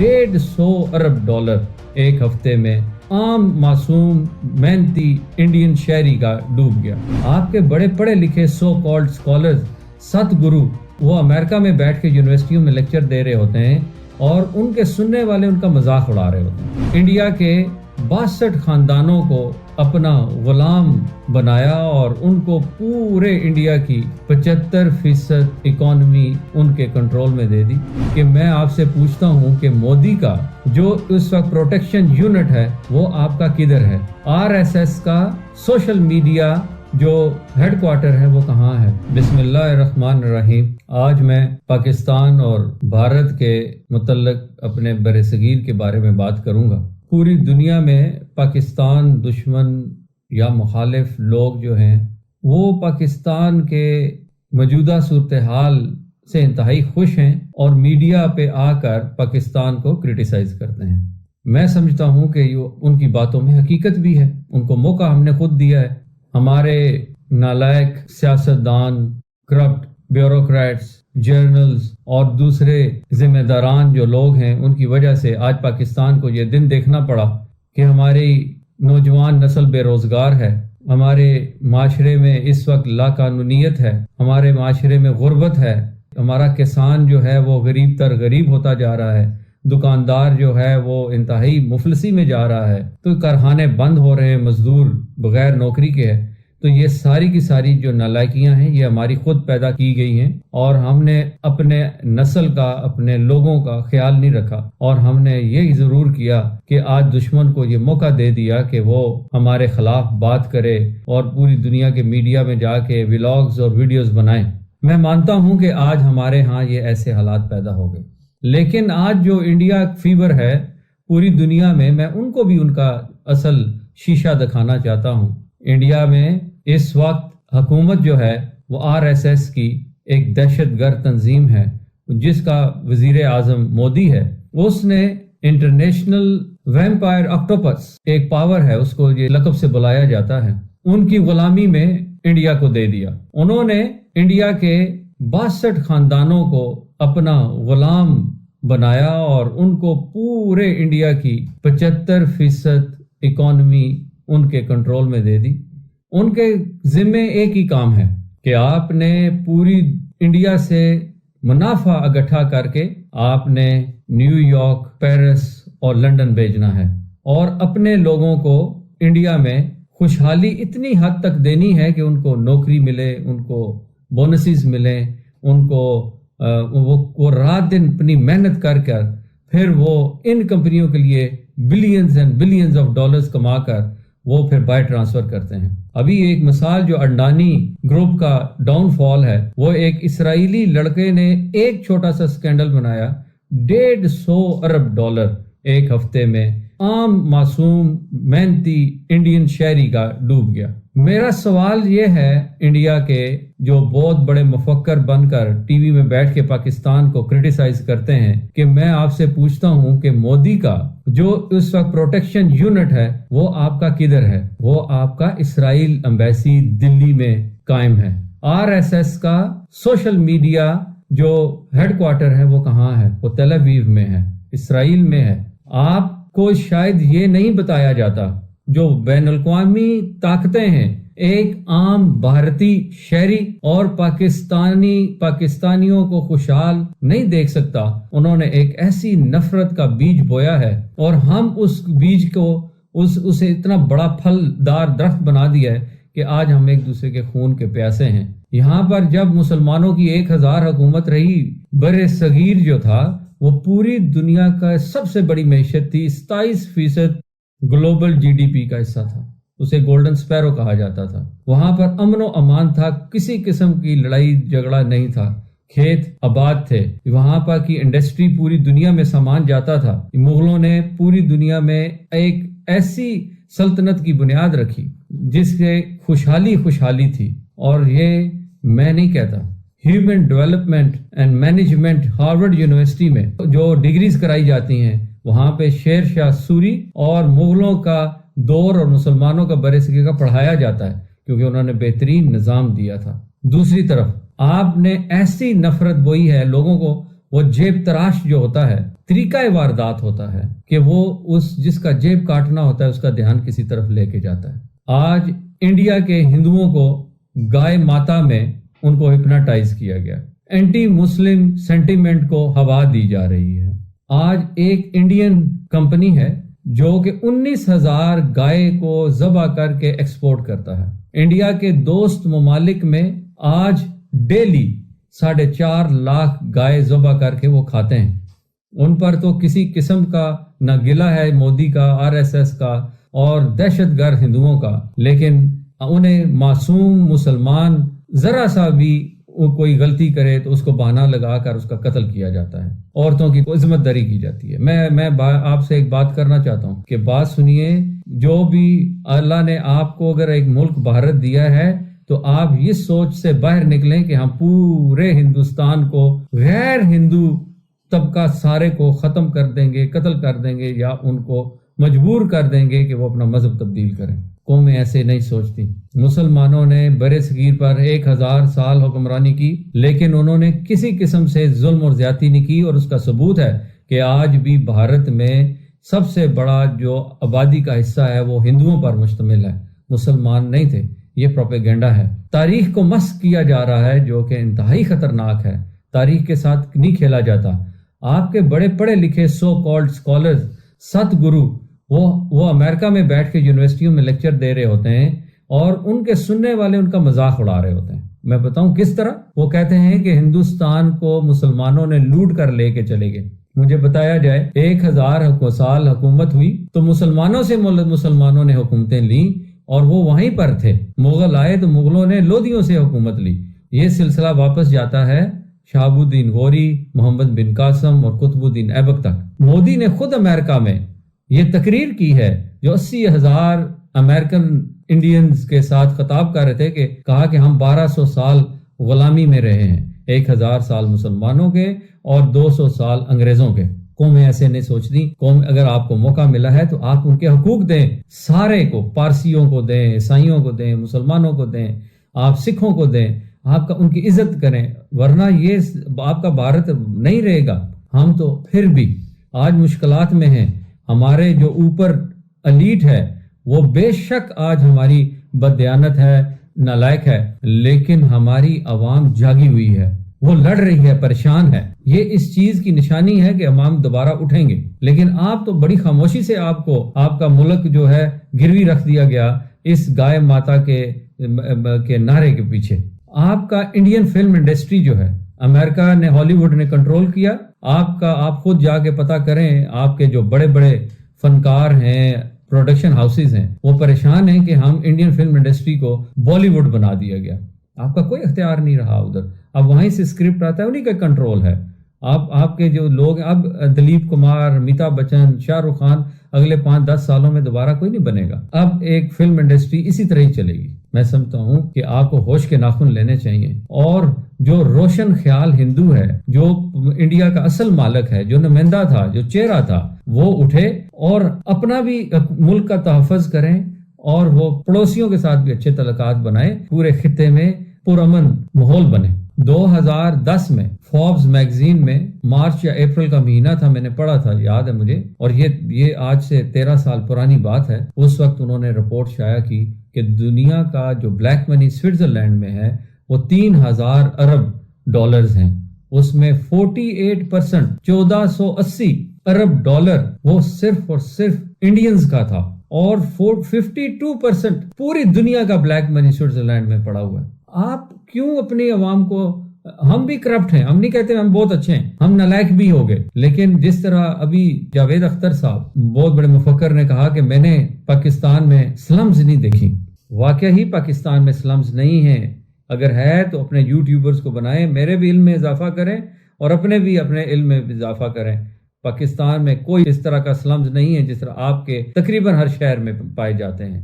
150 ارب dollar ایک ہفتے میں عام معصوم محنتی انڈین شہری کا ڈوب گیا۔ آپ کے بڑے پڑھے لکھے سو کالڈ اسکالرز، ست گرو، وہ امریکہ میں بیٹھ کے یونیورسٹیوں میں لیکچر دے رہے ہوتے ہیں اور ان کے سننے والے ان کا مذاق اڑا رہے ہوتے ہیں۔ انڈیا کے 62 خاندانوں کو اپنا غلام بنایا اور ان کو پورے انڈیا کی 75% اکانومی ان کے کنٹرول میں دے دی۔ کہ میں آپ سے پوچھتا ہوں کہ مودی کا جو اس وقت پروٹیکشن یونٹ ہے وہ آپ کا کدھر ہے؟ RSS کا سوشل میڈیا جو ہیڈ کوارٹر ہے وہ کہاں ہے؟ بسم اللہ الرحمن الرحیم۔ آج میں پاکستان اور بھارت کے متعلق اپنے برصغیر کے بارے میں بات کروں گا۔ پوری دنیا میں پاکستان دشمن یا مخالف لوگ جو ہیں وہ پاکستان کے موجودہ صورتحال سے انتہائی خوش ہیں اور میڈیا پہ آ کر پاکستان کو کرٹیسائز کرتے ہیں۔ میں سمجھتا ہوں کہ ان کی باتوں میں حقیقت بھی ہے، ان کو موقع ہم نے خود دیا ہے۔ ہمارے نالائق سیاستدان، کرپٹ بیوروکریٹس، جرنلز اور دوسرے ذمہ داران جو لوگ ہیں ان کی وجہ سے آج پاکستان کو یہ دن دیکھنا پڑا کہ ہماری نوجوان نسل بے روزگار ہے، ہمارے معاشرے میں اس وقت لا قانونیت ہے، ہمارے معاشرے میں غربت ہے، ہمارا کسان جو ہے وہ غریب تر غریب ہوتا جا رہا ہے، دکاندار جو ہے وہ انتہائی مفلسی میں جا رہا ہے، تو کارخانے بند ہو رہے ہیں، مزدور بغیر نوکری کے ہے۔ تو یہ ساری کی ساری جو نالائکیاں ہیں یہ ہماری خود پیدا کی گئی ہیں اور ہم نے اپنے نسل کا، اپنے لوگوں کا خیال نہیں رکھا، اور ہم نے یہ ضرور کیا کہ آج دشمن کو یہ موقع دے دیا کہ وہ ہمارے خلاف بات کرے اور پوری دنیا کے میڈیا میں جا کے ولاگز اور ویڈیوز بنائیں۔ میں مانتا ہوں کہ آج ہمارے ہاں یہ ایسے حالات پیدا ہو گئے، لیکن آج جو انڈیا فیور ہے پوری دنیا میں ان کو بھی ان کا اصل شیشہ دکھانا چاہتا ہوں۔ انڈیا میں اس وقت حکومت جو ہے وہ RSS کی ایک دہشت گرد تنظیم ہے جس کا وزیر اعظم مودی ہے۔ اس نے انٹرنیشنل ویمپائر آکٹوپس ایک پاور ہے، اس کو یہ لقب سے بلایا جاتا ہے، ان کی غلامی میں انڈیا کو دے دیا۔ انہوں نے انڈیا کے 62 خاندانوں کو اپنا غلام بنایا اور ان کو پورے انڈیا کی 75% اکانومی ان کے کنٹرول میں دے دی۔ ان کے ذمے ایک ہی کام ہے کہ آپ نے پوری انڈیا سے منافع اکٹھا کر کے آپ نے نیو یارک، پیرس اور لندن بھیجنا ہے، اور اپنے لوگوں کو انڈیا میں خوشحالی اتنی حد تک دینی ہے کہ ان کو نوکری ملے، ان کو بونسز ملیں، ان کو وہ رات دن اپنی محنت کر کر پھر وہ ان کمپنیوں کے لیے billions and billions of dollars کما کر وہ پھر بائی ٹرانسفر کرتے ہیں۔ ابھی ایک مثال جو اڈانی گروپ کا ڈاؤن فال ہے، وہ ایک اسرائیلی لڑکے نے ایک چھوٹا سا سکینڈل بنایا، 150 ارب ڈالر ایک ہفتے میں عام معصوم محنتی انڈین شہری کا ڈوب گیا۔ میرا سوال یہ ہے انڈیا کے جو بہت بڑے مفکر بن کر ٹی وی میں بیٹھ کے پاکستان کو کرٹیسائز کرتے ہیں، کہ میں آپ سے پوچھتا ہوں کہ مودی کا جو اس وقت پروٹیکشن یونٹ ہے وہ آپ کا کدھر ہے؟ وہ آپ کا اسرائیل ایمبیسی دلی میں قائم ہے۔ RSS کا سوشل میڈیا جو ہیڈ کوارٹر ہے وہ کہاں ہے؟ وہ تل اویو میں ہے، اسرائیل میں ہے۔ آپ کو شاید یہ نہیں بتایا جاتا، جو بین الاقوامی طاقتیں ہیں ایک عام بھارتی شہری اور پاکستانیوں کو خوشحال نہیں دیکھ سکتا۔ انہوں نے ایک ایسی نفرت کا بیج بویا ہے اور ہم اس بیج کو اسے اتنا بڑا پھل دار درخت بنا دیا ہے کہ آج ہم ایک دوسرے کے خون کے پیاسے ہیں۔ یہاں پر جب مسلمانوں کی 1000 حکومت رہی، بر صغیر جو تھا وہ پوری دنیا کا سب سے بڑی معیشت تھی، 27% گلوبل GDP کا حصہ تھا، اسے گولڈن سپیرو کہا جاتا تھا۔ وہاں پر امن و امان تھا، کسی قسم کی لڑائی جھگڑا نہیں تھا، کھیت آباد تھے، وہاں پر کی انڈسٹری پوری دنیا میں سامان جاتا تھا۔ مغلوں نے پوری دنیا میں ایک ایسی سلطنت کی بنیاد رکھی جس سے خوشحالی تھی، اور یہ میں نہیں کہتا۔ Human development and management Harvard university میں جو ڈگریز کرائی جاتی ہیں وہاں پہ شیر شاہ سوری اور مغلوں کا دور اور مسلمانوں کا برصغیر کا پڑھایا جاتا ہے، کیونکہ انہوں نے بہترین نظام دیا تھا۔ دوسری طرف آپ نے ایسی نفرت بوئی ہے، لوگوں کو وہ جیب تراش جو ہوتا ہے، طریقہ واردات ہوتا ہے کہ وہ جس کا جیب کاٹنا ہوتا ہے اس کا دھیان کسی طرف لے کے جاتا ہے۔ آج انڈیا کے ہندوؤں کو گائے ماتا میں ان کو ہپناٹائز کیا گیا، اینٹی مسلم سینٹیمنٹ کو ہوا دی جا رہی ہے۔ آج ایک انڈین کمپنی ہے جو کہ 19,000 گائے کو ذبح کر کے ایکسپورٹ کرتا ہے۔ انڈیا کے دوست ممالک میں آج ڈیلی 4.5 لاکھ گائے ذبح کر کے وہ کھاتے ہیں۔ ان پر تو کسی قسم کا نہ گلہ ہے مودی کا، RSS کا اور دہشت گرد ہندوؤں کا، لیکن انہیں معصوم مسلمان ذرا سا بھی کوئی غلطی کرے تو اس کو بہانہ لگا کر اس کا قتل کیا جاتا ہے، عورتوں کی عصمت دری کی جاتی ہے۔ میں آپ سے ایک بات کرنا چاہتا ہوں کہ بات سنیے، جو بھی اللہ نے آپ کو اگر ایک ملک بھارت دیا ہے تو آپ اس سوچ سے باہر نکلیں کہ ہم پورے ہندوستان کو غیر ہندو طبقہ سارے کو ختم کر دیں گے، قتل کر دیں گے، یا ان کو مجبور کر دیں گے کہ وہ اپنا مذہب تبدیل کریں۔ قومیں ایسے نہیں سوچتی۔ مسلمانوں نے برِ صغیر پر 1000 سال حکمرانی کی، لیکن انہوں نے کسی قسم سے ظلم اور زیادتی نہیں کی، اور اس کا ثبوت ہے کہ آج بھی بھارت میں سب سے بڑا جو آبادی کا حصہ ہے وہ ہندوؤں پر مشتمل ہے، مسلمان نہیں تھے۔ یہ پروپیگنڈا ہے، تاریخ کو مسخ کیا جا رہا ہے، جو کہ انتہائی خطرناک ہے۔ تاریخ کے ساتھ نہیں کھیلا جاتا۔ آپ کے بڑے پڑھے لکھے سو کالڈ اسکالرز، ست گرو، وہ امریکہ میں بیٹھ کے یونیورسٹیوں میں لیکچر دے رہے ہوتے ہیں، اور ان کے سننے والے ان کا مذاق اڑا رہے ہوتے ہیں۔ میں بتاؤں کس طرح؟ وہ کہتے ہیں کہ ہندوستان کو مسلمانوں نے لوٹ کر لے کے چلے گئے۔ مجھے بتایا جائے 1000 سال حکومت ہوئی تو مسلمانوں سے مسلمانوں نے حکومتیں لیں، اور وہ وہیں پر تھے۔ مغل آئے تو مغلوں نے لودھیوں سے حکومت لی۔ یہ سلسلہ واپس جاتا ہے شہاب الدین غوری، محمد بن قاسم اور قطب الدین ایبک تک۔ مودی نے خود امریکہ میں یہ تقریر کی ہے، جو 80,000 امریکن انڈینز کے ساتھ خطاب کر رہے تھے، کہ کہا کہ ہم 1200 سال غلامی میں رہے ہیں، 1000 سال مسلمانوں کے اور 200 سال انگریزوں کے۔ قومیں ایسے نہیں سوچتی۔ قوم اگر آپ کو موقع ملا ہے تو آپ ان کے حقوق دیں، سارے کو، پارسیوں کو دیں، عیسائیوں کو دیں، مسلمانوں کو دیں، آپ سکھوں کو دیں، آپ کا ان کی عزت کریں، ورنہ یہ آپ کا بھارت نہیں رہے گا۔ ہم تو پھر بھی آج مشکلات میں ہیں۔ ہمارے جو اوپر الیٹ ہے وہ بے شک آج ہماری بددیانت ہے، نالائق ہے، لیکن ہماری عوام جاگی ہوئی ہے، وہ لڑ رہی ہے، پریشان ہے۔ یہ اس چیز کی نشانی ہے کہ عوام دوبارہ اٹھیں گے، لیکن آپ تو بڑی خاموشی سے آپ کا ملک جو ہے گروی رکھ دیا گیا اس گائے ماتا کے نعرے کے پیچھے۔ آپ کا انڈین فلم انڈسٹری جو ہے امریکہ نے، ہالی ووڈ نے کنٹرول کیا۔ آپ خود جا کے پتہ کریں، آپ کے جو بڑے بڑے فنکار ہیں، پروڈکشن ہاؤسز ہیں، وہ پریشان ہیں کہ ہم انڈین فلم انڈسٹری کو بالی ووڈ بنا دیا گیا۔ آپ کا کوئی اختیار نہیں رہا ادھر، اب وہیں سے اسکرپٹ آتا ہے، انہی کا کنٹرول ہے۔ آپ کے جو لوگ، اب دلیپ کمار، امیتابھ بچن، شاہ رخ خان اگلے 5-10 سالوں میں دوبارہ کوئی نہیں بنے گا۔ اب ایک فلم انڈسٹری اسی طرح ہی چلے گی۔ میں سمجھتا ہوں کہ آپ کو ہوش کے ناخن لینے چاہیے، اور جو روشن خیال ہندو ہے، جو انڈیا کا اصل مالک ہے، جو نمائندہ تھا، جو چہرہ تھا، وہ اٹھے اور اپنا بھی ملک کا تحفظ کریں، اور وہ پڑوسیوں کے ساتھ بھی اچھے تعلقات بنائیں، پورے خطے میں پرامن ماحول بنے۔ 2010 میں فوربس میگزین میں مارچ یا اپریل کا مہینہ تھا، میں نے پڑھا تھا، یاد ہے مجھے، اور یہ آج سے 13 سال پرانی بات ہے۔ اس وقت انہوں نے رپورٹ شائع کی کہ دنیا کا جو بلیک منی سوئٹزرلینڈ میں ہے وہ 3000 ارب ڈالرز ہیں، اس میں 48% 1480 ارب ڈالر وہ صرف اور صرف انڈینز کا تھا، اور 52% پوری دنیا کا بلیک منی سوئٹزرلینڈ میں پڑا ہوا ہے۔ آپ کیوں اپنی عوام کو، ہم بھی کرپٹ ہیں، ہم نہیں کہتے ہم بہت اچھے ہیں، ہم نالائق بھی ہو گئے، لیکن جس طرح ابھی جاوید اختر صاحب بہت بڑے مفکر نے کہا کہ میں نے پاکستان میں سلمز نہیں دیکھی، واقعہ ہی پاکستان میں سلمز نہیں ہیں۔ اگر ہے تو اپنے یوٹیوبرز کو بنائیں، میرے بھی علم میں اضافہ کریں اور اپنے علم میں اضافہ کریں۔ پاکستان میں کوئی اس طرح کا سلمز نہیں ہے جس طرح آپ کے تقریباً ہر شہر میں پائے جاتے ہیں۔